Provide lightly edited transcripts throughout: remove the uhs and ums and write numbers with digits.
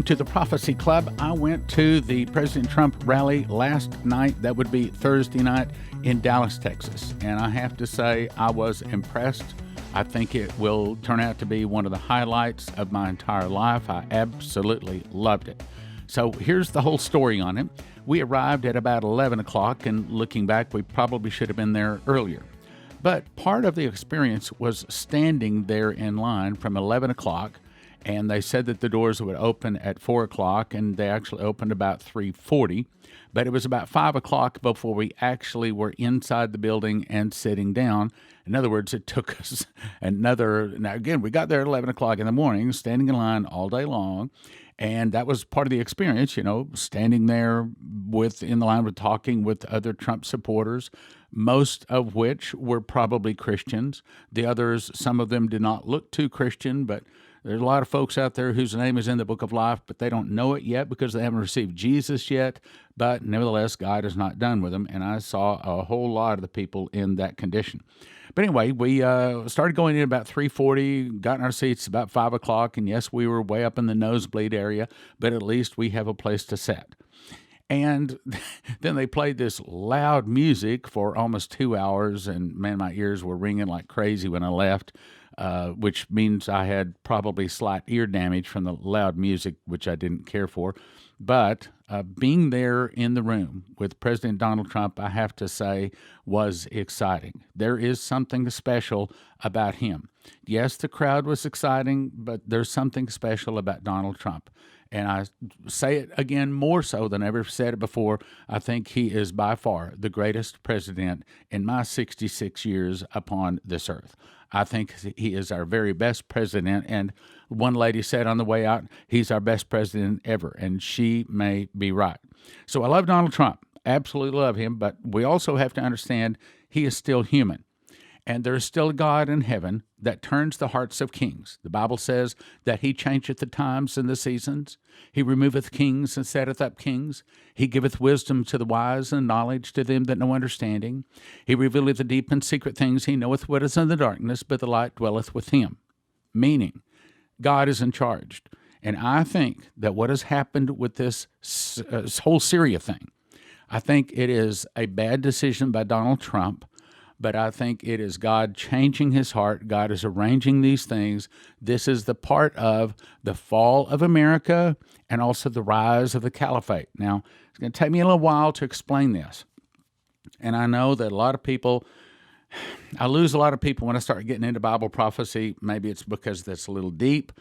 to the Prophecy Club. I went to the President Trump rally last night. That would be Thursday night in Dallas, Texas. And I have to say, I was impressed. I think it will turn out to be one of the highlights of my entire life. I absolutely loved it. So here's the whole story on it. We arrived at about 11 o'clock, and looking back, we probably should have been there earlier. But part of the experience was standing there in line from 11 o'clock, and they said that the doors would open at 4 o'clock, and they actually opened about 3:40. But it was about 5 o'clock before we actually were inside the building and sitting down. In other words, it took us now again, we got there at 11 o'clock in the morning, standing in line all day long. And that was part of the experience, standing there in the line with talking with other Trump supporters, most of which were probably Christians. The others, some of them did not look too Christian, but there's a lot of folks out there whose name is in the book of life, but they don't know it yet because they haven't received Jesus yet. But nevertheless, God is not done with them. And I saw a whole lot of the people in that condition. But anyway, we started going in about 3:40, got in our seats about 5 o'clock. And yes, we were way up in the nosebleed area, but at least we have a place to sit. And then they played this loud music for almost 2 hours. And man, my ears were ringing like crazy when I left. Which means I had probably slight ear damage from the loud music, which I didn't care for. But being there in the room with President Donald Trump, I have to say, was exciting. There is something special about him. Yes, the crowd was exciting, but there's something special about Donald Trump. And I say it again more so than I ever said it before. I think he is by far the greatest president in my 66 years upon this earth. I think he is our very best president. And one lady said on the way out, he's our best president ever. And she may be right. So I love Donald Trump. Absolutely love him. But we also have to understand he is still human. And there is still a God in heaven that turns the hearts of kings. The Bible says that he changeth the times and the seasons. He removeth kings and setteth up kings. He giveth wisdom to the wise and knowledge to them that know understanding. He revealeth the deep and secret things. He knoweth what is in the darkness, but the light dwelleth with him. Meaning, God is in charge. And I think that what has happened with this whole Syria thing, I think it is a bad decision by Donald Trump. But I think it is God changing his heart. God is arranging these things. This is the part of the fall of America and also the rise of the caliphate. Now, it's going to take me a little while to explain this. And I know that I lose a lot of people when I start getting into Bible prophecy. Maybe it's because that's a little deep.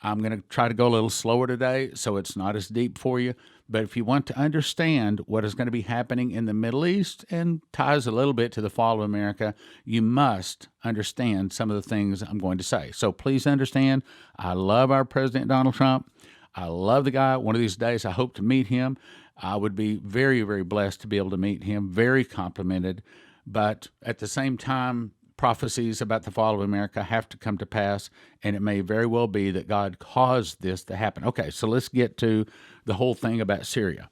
I'm going to try to go a little slower today so it's not as deep for you. But if you want to understand what is going to be happening in the Middle East and ties a little bit to the fall of America, you must understand some of the things I'm going to say. So please understand, I love our President Donald Trump. I love the guy. One of these days, I hope to meet him. I would be very, very blessed to be able to meet him, very complimented. But at the same time, prophecies about the fall of America have to come to pass, and it may very well be that God caused this to happen. Okay, so let's get to the whole thing about Syria.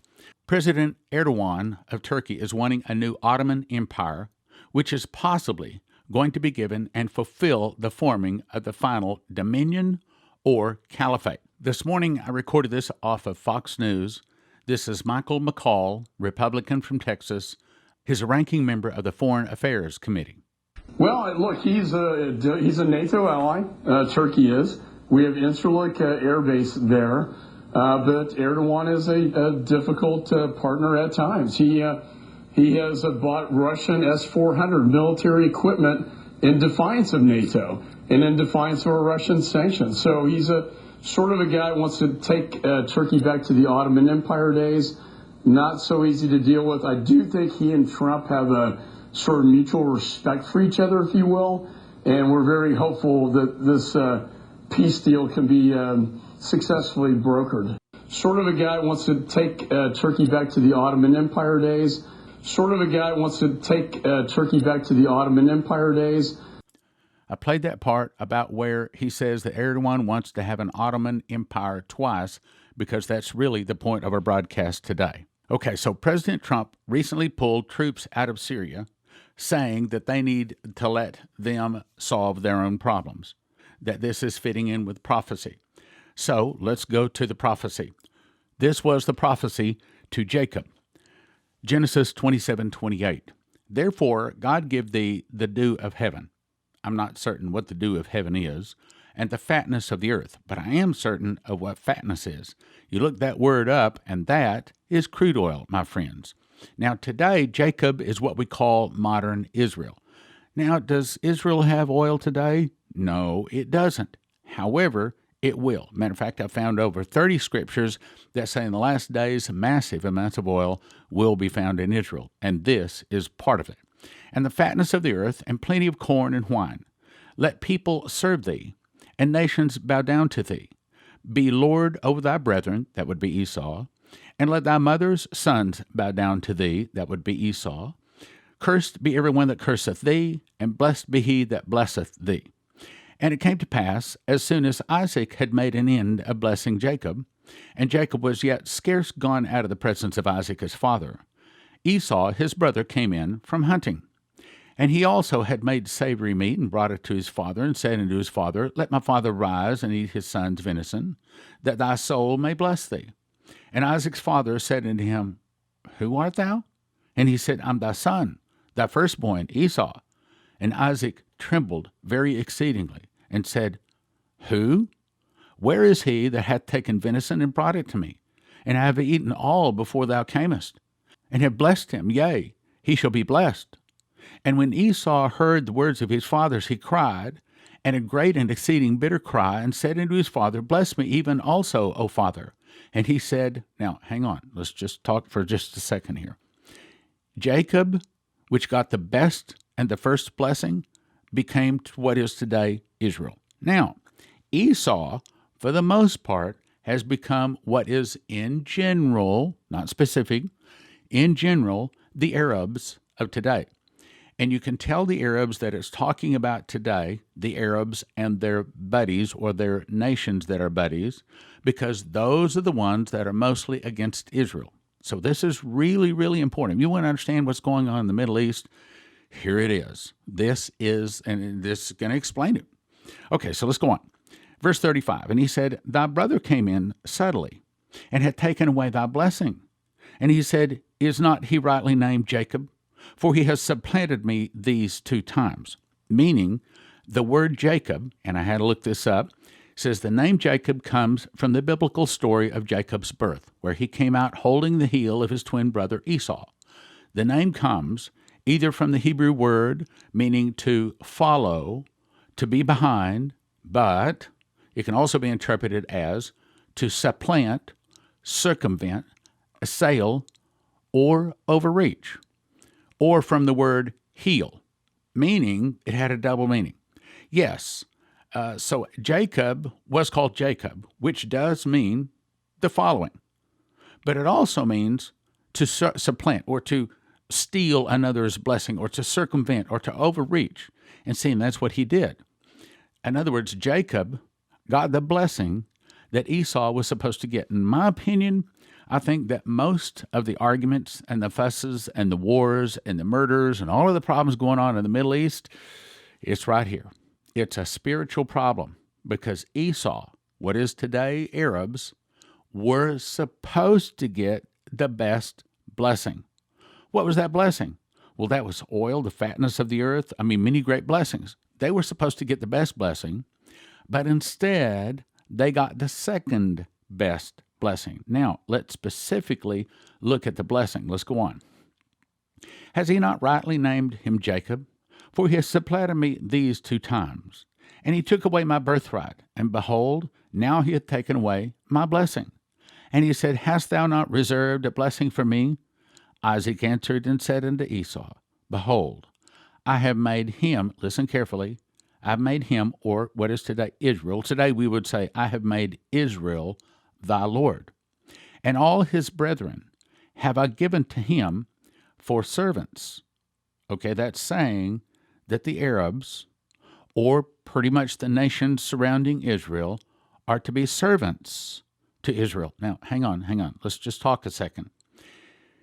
President Erdogan of Turkey is wanting a new Ottoman Empire, which is possibly going to be given and fulfill the forming of the final dominion or caliphate. This morning, I recorded this off of Fox News. This is Michael McCall, Republican from Texas. He's a ranking member of the Foreign Affairs Committee. Well, look, he's a NATO ally. Turkey is. We have Incirlik Air Base there, but Erdogan is a difficult partner at times. He has bought Russian S-400 military equipment in defiance of NATO and in defiance of Russian sanctions. So he's a sort of a guy who wants to take Turkey back to the Ottoman Empire days. Not so easy to deal with. I do think he and Trump have a sort of mutual respect for each other, if you will, and we're very hopeful that this peace deal can be successfully brokered. Sort of a guy who wants to take Turkey back to the Ottoman Empire days. Sort of a guy who wants to take Turkey back to the Ottoman Empire days. I played that part about where he says that Erdogan wants to have an Ottoman Empire twice, because that's really the point of our broadcast today. Okay, so President Trump recently pulled troops out of Syria, saying that they need to let them solve their own problems, that this is fitting in with prophecy. So let's go to the prophecy. This was the prophecy to Jacob. Genesis 27:28. Therefore, God give thee the dew of heaven. I'm not certain what the dew of heaven is, and the fatness of the earth, but I am certain of what fatness is. You look that word up, and that is crude oil, my friends. Now, today, Jacob is what we call modern Israel. Now, does Israel have oil today? No, it doesn't. However, it will. Matter of fact, I found over 30 scriptures that say in the last days, massive amounts of oil will be found in Israel, and this is part of it. And the fatness of the earth, and plenty of corn and wine. Let people serve thee, and nations bow down to thee. Be Lord over thy brethren, that would be Esau, and let thy mother's sons bow down to thee, that would be Esau. Cursed be every one that curseth thee, and blessed be he that blesseth thee. And it came to pass, as soon as Isaac had made an end of blessing Jacob, and Jacob was yet scarce gone out of the presence of Isaac his father, Esau his brother came in from hunting. And he also had made savory meat, and brought it to his father, and said unto his father, Let my father rise and eat his son's venison, that thy soul may bless thee. And Isaac's father said unto him, Who art thou? And he said, I'm thy son, thy firstborn, Esau. And Isaac trembled very exceedingly, and said, Who? Where is he that hath taken venison and brought it to me? And I have eaten all before thou camest, and have blessed him, yea, he shall be blessed. And when Esau heard the words of his fathers, he cried, and a great and exceeding bitter cry, and said unto his father, Bless me even also, O father. And he said, now, hang on, let's just talk for just a second here. Jacob, which got the best and the first blessing, became what is today Israel. Now, Esau, for the most part, has become what is in general, not specific, in general, the Arabs of today. And you can tell the Arabs that it's talking about today, the Arabs and their buddies or their nations that are buddies, because those are the ones that are mostly against Israel. So this is really, really important. If you want to understand what's going on in the Middle East, here it is. This is, and this is going to explain it. Okay, so let's go on. Verse 35, and he said, Thy brother came in subtly, and had taken away thy blessing. And he said, Is not he rightly named Jacob? For he has supplanted me these 2 times. Meaning, the word Jacob, and I had to look this up, says the name Jacob comes from the biblical story of Jacob's birth, where he came out holding the heel of his twin brother Esau. The name comes either from the Hebrew word meaning to follow, to be behind, but it can also be interpreted as to supplant, circumvent, assail, or overreach, or from the word heel, meaning it had a double meaning. Yes, so Jacob was called Jacob, which does mean the following, but it also means to supplant or to steal another's blessing or to circumvent or to overreach. And see, that's what he did. In other words, Jacob got the blessing that Esau was supposed to get. In my opinion, I think that most of the arguments and the fusses and the wars and the murders and all of the problems going on in the Middle East, it's right here. It's a spiritual problem because Esau, what is today Arabs, were supposed to get the best blessing. What was that blessing? Well, that was oil, the fatness of the earth. I mean, many great blessings. They were supposed to get the best blessing, but instead they got the second best blessing. Now, let's specifically look at the blessing. Let's go on. Has he not rightly named him Jacob? For he has supplanted me these 2 times. And he took away my birthright, and behold, now he hath taken away my blessing. And he said, Hast thou not reserved a blessing for me? Isaac answered and said unto Esau, Behold, I have made him, listen carefully, I have made him, or what is today Israel. Today we would say, I have made Israel thy Lord. And all his brethren have I given to him for servants. Okay, that's saying that the Arabs, or pretty much the nations surrounding Israel, are to be servants to Israel. Now, hang on. Let's just talk a second.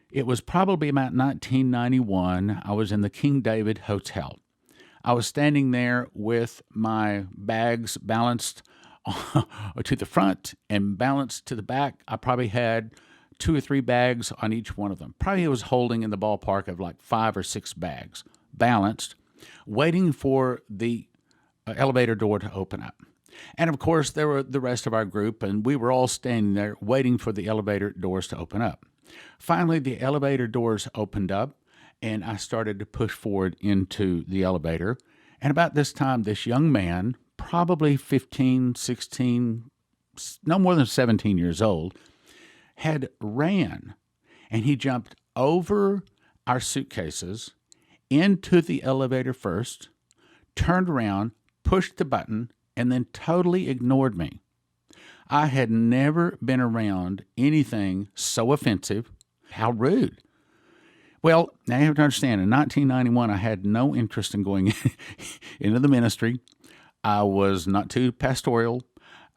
It was probably about 1991. I was in the King David Hotel. I was standing there with my bags balanced to the front and balanced to the back. I probably had 2 or 3 bags on each one of them. Probably was holding in the ballpark of like 5 or 6 bags, balanced, waiting for the elevator door to open up. And of course, there were the rest of our group, and we were all standing there waiting for the elevator doors to open up. Finally, the elevator doors opened up, and I started to push forward into the elevator. And about this time, this young man, probably 15, 16, no more than 17 years old, had ran, and he jumped over our suitcases into the elevator first, turned around, pushed the button, and then totally ignored me. I had never been around anything so offensive. How rude. Well, now you have to understand, in 1991, I had no interest in going into the ministry. I was not too pastoral.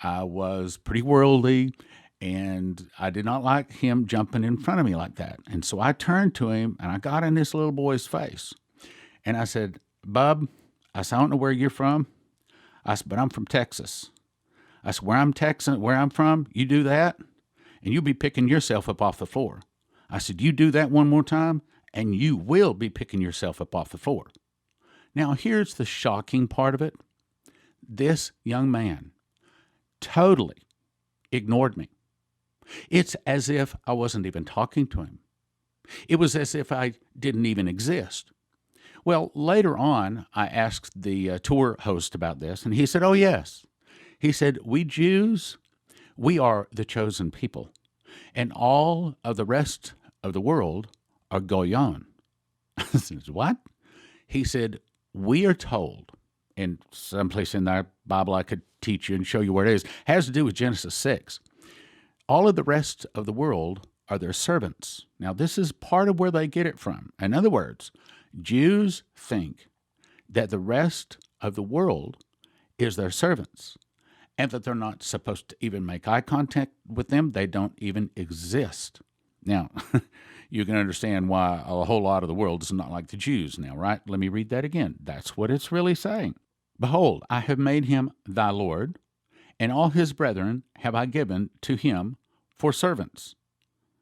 I was pretty worldly, and I did not like him jumping in front of me like that. And so I turned to him, and I got in this little boy's face. And I said, Bub, I said, I don't know where you're from. I said, but I'm from Texas. I said, where I'm from, you do that, and you'll be picking yourself up off the floor. I said, you do that one more time, and you will be picking yourself up off the floor. Now, here's the shocking part of it. This young man totally ignored me. It's as if I wasn't even talking to him. It was as if I didn't even exist. Well, later on, I asked the tour host about this, and he said, oh, yes. He said, we Jews, we are the chosen people, and all of the rest of the world are goyon. I said, what? He said, we are told, and someplace in the Bible I could teach you and show you where it is, has to do with Genesis 6. All of the rest of the world are their servants. Now, this is part of where they get it from. In other words, Jews think that the rest of the world is their servants and that they're not supposed to even make eye contact with them. They don't even exist. Now, you can understand why a whole lot of the world is not like the Jews now, right? Let me read that again. That's what it's really saying. Behold, I have made him thy Lord, and all his brethren have I given to him for servants.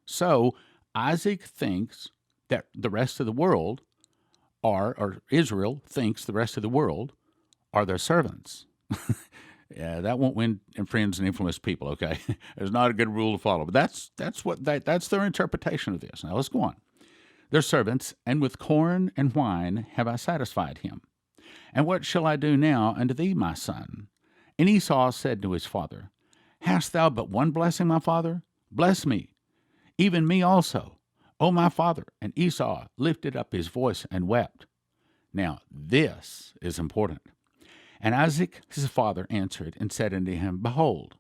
So Isaac thinks that the rest of the world or Israel thinks the rest of the world are their servants. Yeah, that won't win friends and influence people, okay? It's not a good rule to follow, but that's their interpretation of this. Now let's go on. Their servants, and with corn and wine have I satisfied him. And what shall I do now unto thee, my son? And Esau said to his father, Hast thou but one blessing, my father? Bless me, even me also, O my father. And Esau lifted up his voice and wept. Now this is important. And Isaac his father answered and said unto him, Behold,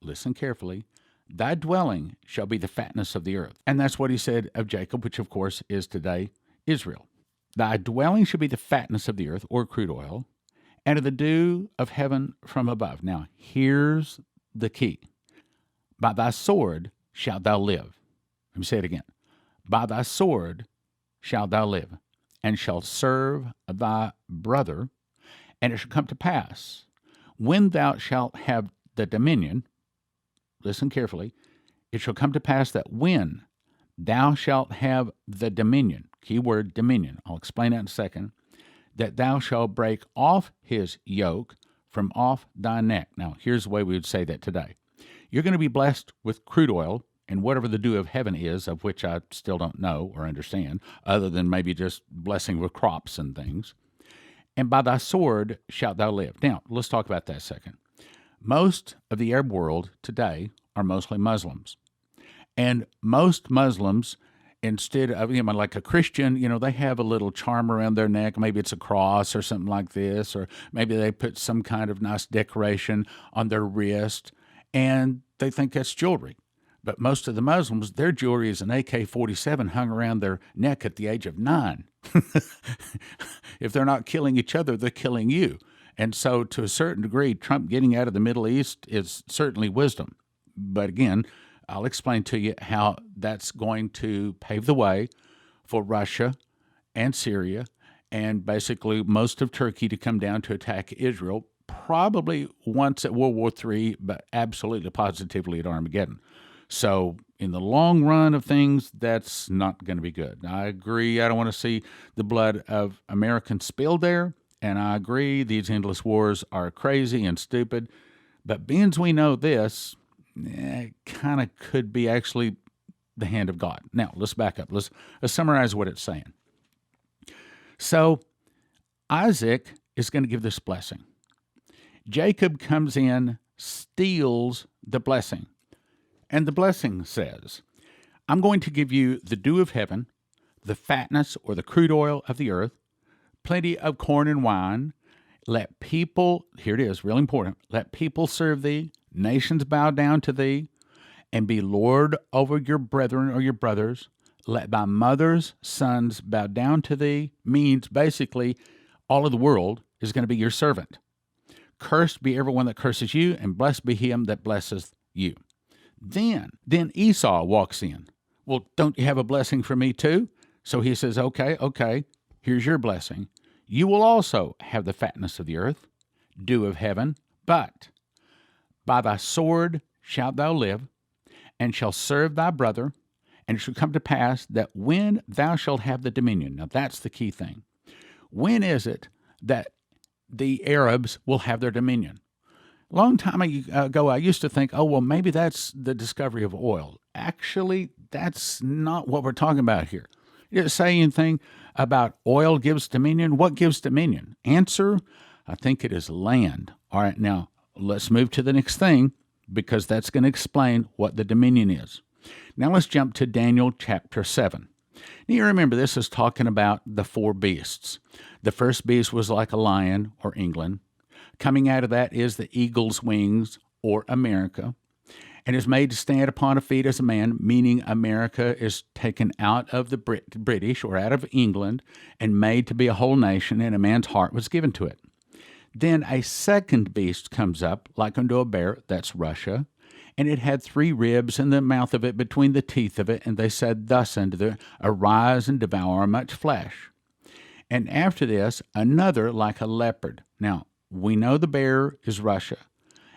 listen carefully, thy dwelling shall be the fatness of the earth. And that's what he said of Jacob, which of course is today Israel. Thy dwelling shall be the fatness of the earth, or crude oil, and of the dew of heaven from above. Now here's the key. By thy sword shalt thou live. Let me say it again. By thy sword shalt thou live, and shalt serve thy brother. And it shall come to pass, when thou shalt have the dominion, listen carefully, it shall come to pass that when thou shalt have the dominion, key word dominion, I'll explain that in a second, that thou shalt break off his yoke from off thy neck. Now, here's the way we would say that today. You're going to be blessed with crude oil and whatever the dew of heaven is, of which I still don't know or understand, other than maybe just blessing with crops and things. And by thy sword shalt thou live. Now, let's talk about that a second. Most of the Arab world today are mostly Muslims. And most Muslims, instead of, like a Christian, they have a little charm around their neck. Maybe it's a cross or something like this, or maybe they put some kind of nice decoration on their wrist, and they think that's jewelry. But most of the Muslims, their jewelry is an AK-47 hung around their neck at the age of 9. If they're not killing each other, they're killing you. And so to a certain degree, Trump getting out of the Middle East is certainly wisdom. But again, I'll explain to you how that's going to pave the way for Russia and Syria and basically most of Turkey to come down to attack Israel, probably once at World War III, but absolutely positively at Armageddon. So in the long run of things, that's not going to be good. I agree. I don't want to see the blood of Americans spilled there. And I agree, these endless wars are crazy and stupid. But being as we know this, it kind of could be actually the hand of God. Now, let's back up. Let's summarize what it's saying. So Isaac is going to give this blessing. Jacob comes in, steals the blessing. And the blessing says, I'm going to give you the dew of heaven, the fatness or the crude oil of the earth, plenty of corn and wine. Let people, here it is, real important, let people serve thee, nations bow down to thee, and be Lord over your brethren or your brothers. Let thy mother's sons bow down to thee, means basically all of the world is going to be your servant. Cursed be everyone that curses you, and blessed be him that blesseth you. Then Esau walks in. Well, don't you have a blessing for me too? So he says, okay, here's your blessing. You will also have the fatness of the earth, dew of heaven, but by thy sword shalt thou live, and shalt serve thy brother, and it shall come to pass that when thou shalt have the dominion, now that's the key thing. When is it that the Arabs will have their dominion? A long time ago, I used to think, oh, well, maybe that's the discovery of oil. Actually, that's not what we're talking about here. It doesn't say anything about oil gives dominion. What gives dominion? Answer, I think it is land. All right, now let's move to the next thing, because that's going to explain what the dominion is. Now let's jump to Daniel chapter 7. Now you remember this is talking about the four beasts. The first beast was like a lion, or England. Coming out of that is the eagle's wings, or America, and is made to stand upon a feet as a man, meaning America is taken out of the British or out of England and made to be a whole nation, and a man's heart was given to it. Then a second beast comes up, like unto a bear, that's Russia, and it had 3 ribs in the mouth of it, between the teeth of it, and they said thus unto it, arise and devour much flesh. And after this, another like a leopard. Now, we know the bear is Russia,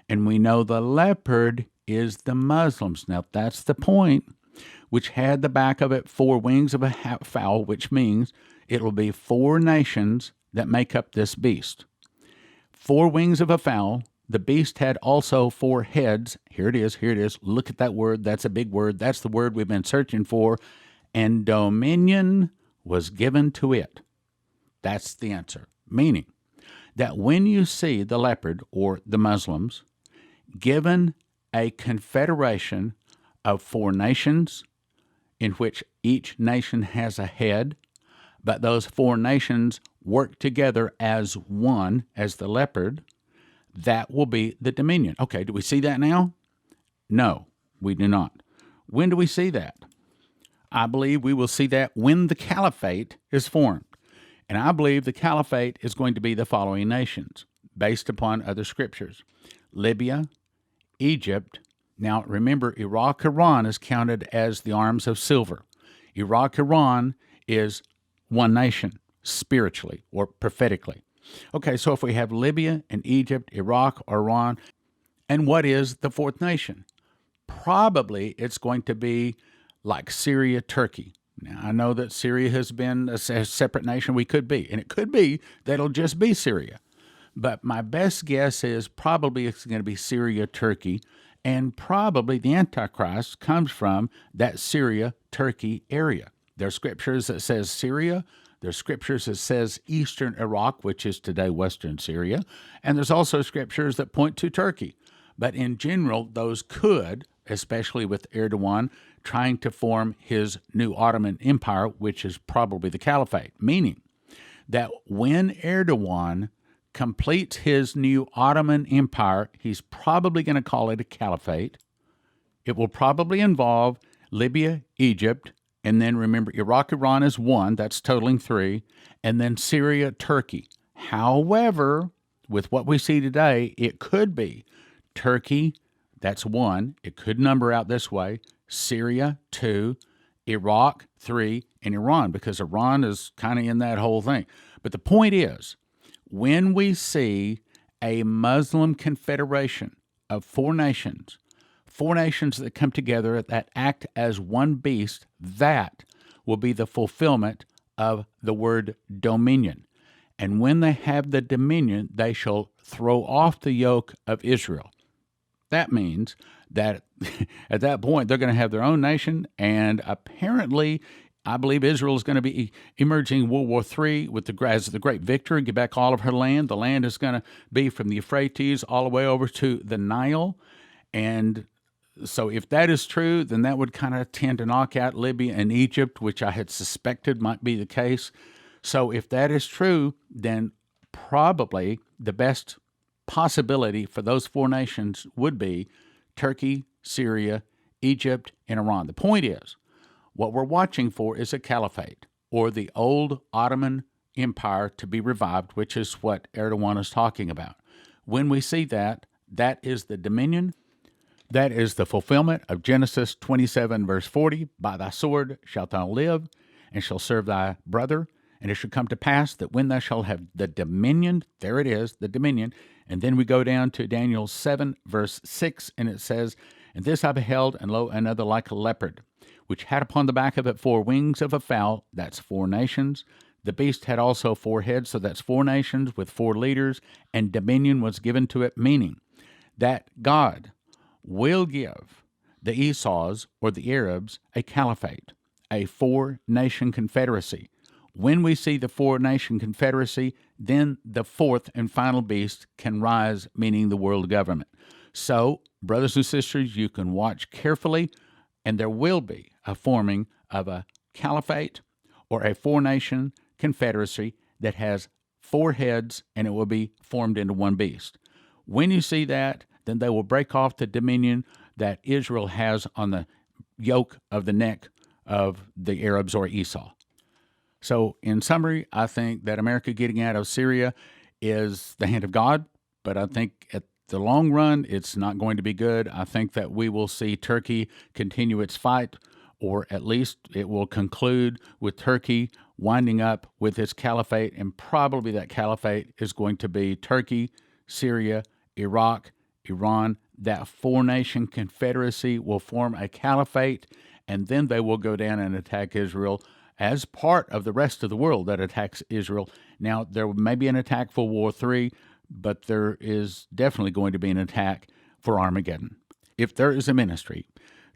and we know the leopard is the Muslims. Now, that's the point, which had the back of it 4 wings of a fowl, which means it will be 4 nations that make up this beast. 4 wings of a fowl. The beast had also 4 heads. Here it is. Look at that word. That's a big word. That's the word we've been searching for. And dominion was given to it. That's the answer. Meaning that when you see the leopard, or the Muslims, given a confederation of 4 nations, in which each nation has a head, but those 4 nations work together as one, as the leopard, that will be the dominion. Okay, do we see that now? No, we do not. When do we see that? I believe we will see that when the caliphate is formed. And I believe the caliphate is going to be the following nations, based upon other scriptures: Libya, Egypt. Now, remember, Iraq, Iran is counted as the arms of silver. Iraq, Iran is one nation, spiritually or prophetically. Okay, so if we have Libya and Egypt, Iraq, Iran, and what is the 4th nation? Probably it's going to be like Syria, Turkey. Now, I know that Syria has been a separate nation. We could be, and it could be that it'll just be Syria. But my best guess is probably it's going to be Syria, Turkey, and probably the Antichrist comes from that Syria, Turkey area. There are scriptures that says Syria. There's scriptures that says eastern Iraq, which is today western Syria. And there's also scriptures that point to Turkey. But in general, those could, especially with Erdogan trying to form his new Ottoman Empire, which is probably the caliphate, meaning that when Erdogan completes his new Ottoman Empire, he's probably going to call it a caliphate. It will probably involve Libya, Egypt, and then remember, Iraq, Iran is 1, that's totaling 3, and then Syria, Turkey. However, with what we see today, it could be Turkey, that's 1, it could number out this way, Syria, 2, Iraq, 3, and Iran, because Iran is kind of in that whole thing. But the point is, when we see a Muslim confederation of four nations that come together that act as one beast, that will be the fulfillment of the word dominion. And when they have the dominion, they shall throw off the yoke of Israel. That means that at that point, they're going to have their own nation, and apparently, I believe Israel is going to be emerging in World War III with as the great victor, get back all of her land. The land is going to be from the Euphrates all the way over to the Nile. And so if that is true, then that would kind of tend to knock out Libya and Egypt, which I had suspected might be the case. So if that is true, then probably the best possibility for those four nations would be Turkey, Syria, Egypt, and Iran. The point is, what we're watching for is a caliphate, or the old Ottoman Empire to be revived, which is what Erdogan is talking about. When we see that, that is the dominion. That is the fulfillment of Genesis 27, verse 40. By thy sword shalt thou live, and shall serve thy brother. And it shall come to pass that when thou shalt have the dominion, there it is, the dominion. And then we go down to Daniel 7, verse 6, and it says, And this I beheld, and lo, another like a leopard, which had upon the back of it 4 wings of a fowl. That's 4 nations. The beast had also 4 heads, so that's 4 nations with 4 leaders, and dominion was given to it, meaning that God will give the Esau's, or the Arabs, a caliphate, a 4-nation confederacy. When we see the 4-nation confederacy, then the 4th and final beast can rise, meaning the world government. So, brothers and sisters, you can watch carefully, and there will be a forming of a caliphate or a 4-nation confederacy that has 4 heads, and it will be formed into one beast. When you see that, then they will break off the dominion that Israel has on the yoke of the neck of the Arabs or Esau. So, in summary, I think that America getting out of Syria is the hand of God, but I think at the long run, it's not going to be good. I think that we will see Turkey continue its fight, or at least it will conclude with Turkey winding up with its caliphate, and probably that caliphate is going to be Turkey, Syria, Iraq, Iran. That 4-nation confederacy will form a caliphate, and then they will go down and attack Israel as part of the rest of the world that attacks Israel. Now, there may be an attack for War III, but there is definitely going to be an attack for Armageddon. If there is a ministry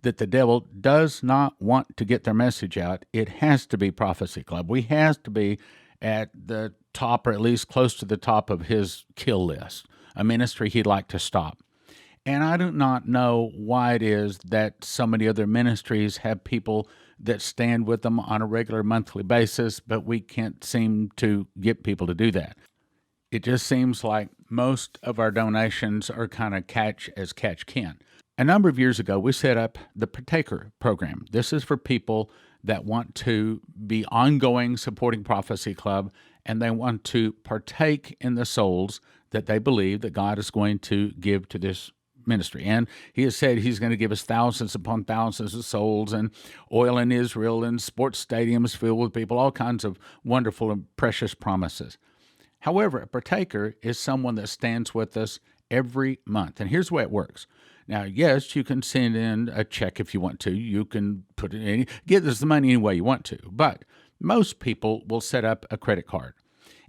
that the devil does not want to get their message out, it has to be Prophecy Club. We have to be at the top, or at least close to the top of his kill list, a ministry he'd like to stop. And I do not know why it is that so many other ministries have people that stand with them on a regular monthly basis, but we can't seem to get people to do that. It just seems like most of our donations are kind of catch as catch can. A number of years ago, we set up the Partaker program. This is for people that want to be ongoing supporting Prophecy Club, and they want to partake in the souls that they believe that God is going to give to this ministry. And he has said he's going to give us thousands upon thousands of souls, and oil in Israel, and sports stadiums filled with people, all kinds of wonderful and precious promises. However, a partaker is someone that stands with us every month. And here's the way it works. Now, yes, you can send in a check if you want to. You can put it in, give us the money any way you want to. But most people will set up a credit card.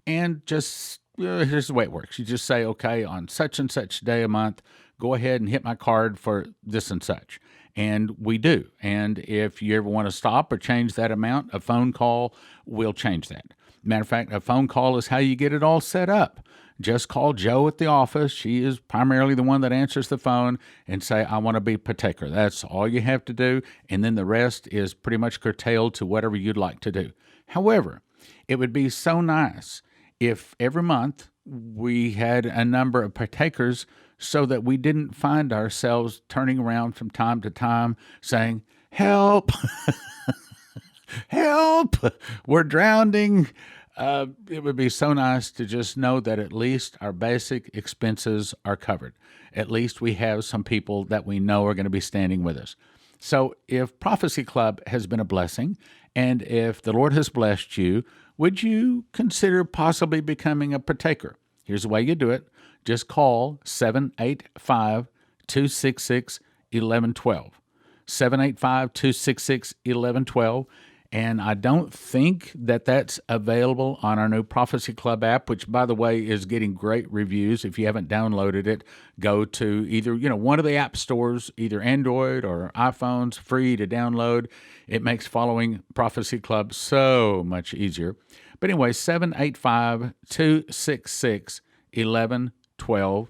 And just, here's the way it works. You just say, okay, on such and such day a month, go ahead and hit my card for this and such. And we do. And if you ever want to stop or change that amount, a phone call will change that. Matter of fact, a phone call is how you get it all set up. Just call Jo at the office. She is primarily the one that answers the phone, and say, I want to be partaker. That's all you have to do. And then the rest is pretty much curtailed to whatever you'd like to do. However, it would be so nice if every month we had a number of partakers, so that we didn't find ourselves turning around from time to time saying, help, help, we're drowning. It would be so nice to just know that at least our basic expenses are covered. At least we have some people that we know are going to be standing with us. So if Prophecy Club has been a blessing, and if the Lord has blessed you, would you consider possibly becoming a partaker? Here's the way you do it. just call 785-266-1112. 785-266-1112. And I don't think that that's available on our new Prophecy Club app, which, by the way, is getting great reviews. If you haven't downloaded it, go to either, one of the app stores, either Android or iPhones, free to download. It makes following Prophecy Club so much easier. But anyway, 785-266-1112.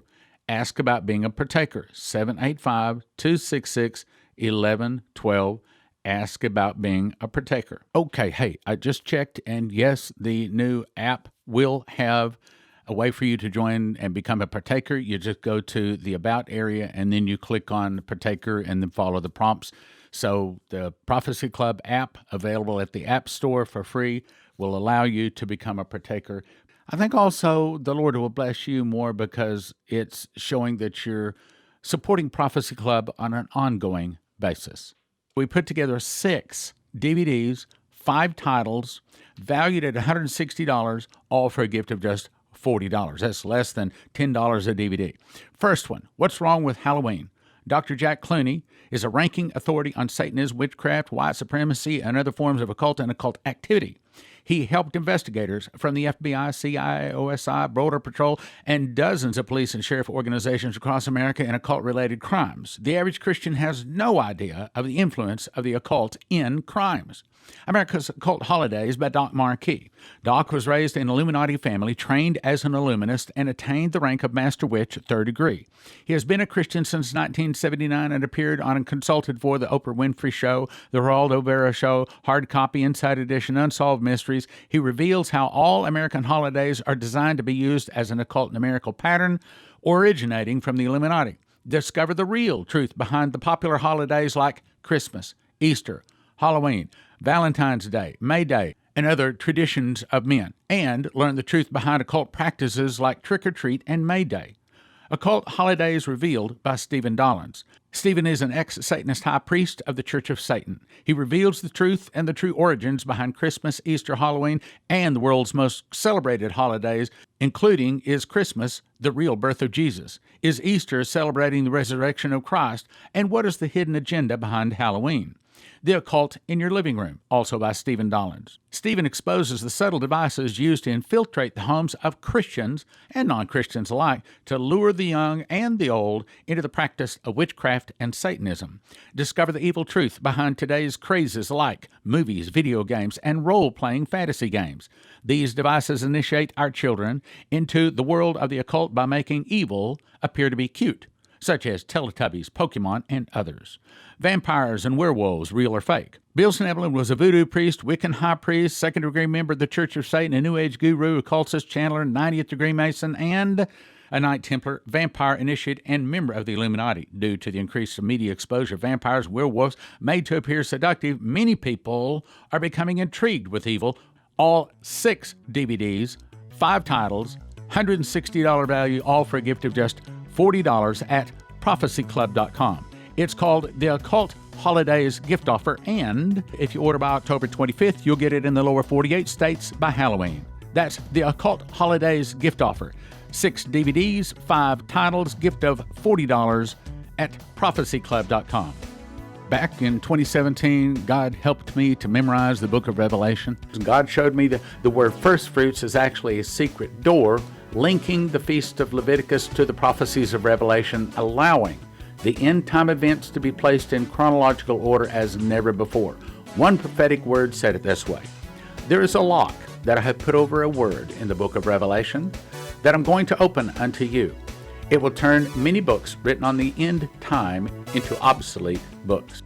Ask about being a partaker. 785-266-1112. Ask about being a partaker. Okay, hey, I just checked, and yes, the new app will have a way for you to join and become a partaker. You just go to the About area, and then you click on Partaker, and then follow the prompts. So the Prophecy Club app, available at the App Store for free, will allow you to become a partaker. I think also the Lord will bless you more because it's showing that you're supporting Prophecy Club on an ongoing basis. We put together 6 DVDs, 5 titles, valued at $160, all for a gift of just $40. That's less than $10 a DVD. First one, What's Wrong with Halloween? Dr. Jack Clooney is a ranking authority on Satanism, witchcraft, white supremacy, and other forms of occult and occult activity. He helped investigators from the FBI, CIA, OSI, Border Patrol, and dozens of police and sheriff organizations across America in occult-related crimes. The average Christian has no idea of the influence of the occult in crimes. America's Occult Holidays by Doc Marquis. Doc was raised in an Illuminati family, trained as an Illuminist, and attained the rank of Master Witch, 3rd degree. He has been a Christian since 1979 and appeared on and consulted for The Oprah Winfrey Show, The Geraldo Vera Show, Hard Copy, Inside Edition, Unsolved Mysteries. He reveals how all American holidays are designed to be used as an occult numerical pattern originating from the Illuminati. Discover the real truth behind the popular holidays like Christmas, Easter, Halloween, Valentine's Day, May Day, and other traditions of men, and learn the truth behind occult practices like trick-or-treat and May Day. Occult Holidays Revealed by Stephen Dollins. Stephen is an ex-Satanist high priest of the Church of Satan. He reveals the truth and the true origins behind Christmas, Easter, Halloween, and the world's most celebrated holidays, including, is Christmas the real birth of Jesus? Is Easter celebrating the resurrection of Christ? And what is the hidden agenda behind Halloween? The Occult in Your Living Room, also by Stephen Dollins. Stephen exposes the subtle devices used to infiltrate the homes of Christians and non-Christians alike to lure the young and the old into the practice of witchcraft and Satanism. Discover the evil truth behind today's crazes like movies, video games, and role-playing fantasy games. These devices initiate our children into the world of the occult by making evil appear to be cute, such as Teletubbies, Pokemon, and others. Vampires and werewolves, real or fake. Bill Schneebelen was a voodoo priest, Wiccan high priest, 2nd degree member of the Church of Satan, a New Age guru, occultist, channeler, 90th degree Mason, and a Knight Templar, vampire initiate, and member of the Illuminati. Due to the increased media exposure of vampires and werewolves made to appear seductive, many people are becoming intrigued with evil. All 6 DVDs, 5 titles, $160 value, all for a gift of just $40 at prophecyclub.com. It's called the Occult Holidays Gift Offer, and if you order by October 25th, you'll get it in the lower 48 states by Halloween. That's the Occult Holidays Gift Offer. 6 DVDs, 5 titles, gift of $40 at prophecyclub.com. Back in 2017, God helped me to memorize the book of Revelation. God showed me the word first fruits is actually a secret door linking the Feast of Leviticus to the prophecies of Revelation, allowing the end-time events to be placed in chronological order as never before. One prophetic word said it this way: there is a lock that I have put over a word in the book of Revelation that I'm going to open unto you. It will turn many books written on the end time into obsolete books.